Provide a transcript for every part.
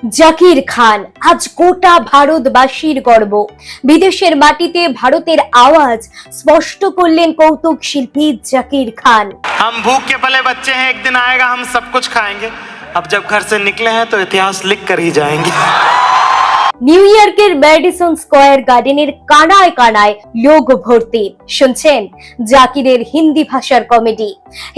জাকির খান আজ গোটা ভারতবাসীর গর্ব। বিদেশের মাটিতে ভারতের আওয়াজ স্পষ্ট করলেন কৌতুক শিল্পী জাকির খান। हम भूख के पले बच्चे हैं, एक दिन आएगा हम सब कुछ खाएंगे। अब जब घर से निकले हैं तो इतिहास लिख कर ही जाएंगे। নিউ ইয়র্কের ম্যাডিসন স্কয়ার গার্ডেনের কানায় কানায় লোক ভর্তি। শুনছেন জাকিরের হিন্দি ভাষার কমেডি।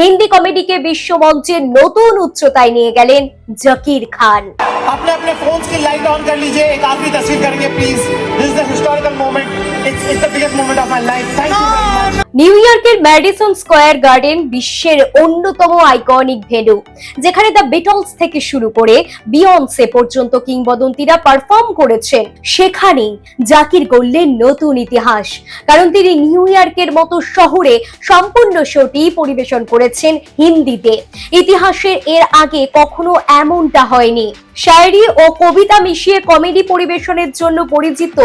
হিন্দি কমেডিকে বিশ্বমঞ্চের নতুন উচ্চতায় নিয়ে গেলেন জাকির খান। अपने अपने फोन्स की लाइट ऑन कर लीजिए, एक आखिरी तस्वीर करेंगे please. This is the historical moment, it's the biggest moment of my life. Thank you very much. New ইয়র্কের ম্যাডিসন স্কয়ার গার্ডেন বিশ্বের অন্যতম আইকনিক ভেন্যু, যেখানে দ্য বিটলস থেকে শুরু করে বিয়ন্সে পর্যন্ত কিংবদন্তিরা পারফর্ম করেছেন। সেখানেই জাকির করলেন নতুন ইতিহাস, কারণ তিনি নিউ ইয়র্কের মতো শহরে সম্পূর্ণ শোটি পরিবেশন করেছেন হিন্দিতে। ইতিহাসের এর আগে কখনো এমনটা হয়নি। শায়রি ও কবিতা মিশিয়ে কমেডি পরিবেশনের জন্য পরিচিত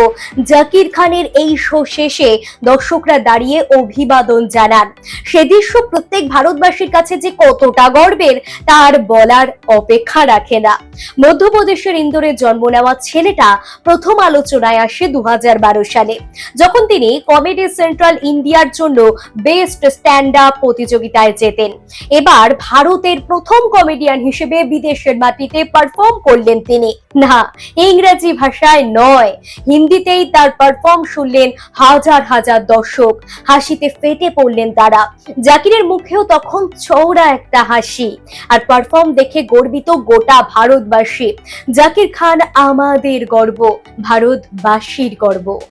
জাকির খানের এই শো শেষে দর্শকরা দাঁড়িয়ে অভিবাদন জানান। সে দৃশ্য প্রত্যেক ভারতবাসীর কাছে যে কতটা গর্বের তার বলার অপেক্ষা রাখে না। মধ্যপ্রদেশের ইন্দোরে জন্ম নেওয়া ছেলেটা প্রথম আলোচনায় আসে 2012 সালে, যখন তিনি কমেডি সেন্ট্রাল ইন্ডিয়ার জন্য বেস্ট স্ট্যান্ড আপ প্রতিযোগিতায় জেতেন। এবার ভারতের প্রথম কমেডিয়ান হিসেবে বিদেশের মাটিতে পারফর্ম করলেন তিনি। না, ইংরেজি ভাষায় নয়, হিন্দিতেই তার পারফর্ম শুনলেন হাজার হাজার দর্শক। হাসিতে ফেটে পড়লেন তারা। জাকিরের মুখেও তখন চওড়া একটা হাসি, আর পারফর্ম দেখে গর্বিত গোটা ভারতবাসী। জাকির খান আমাদের গর্ব, ভারতবাসীর গর্ব।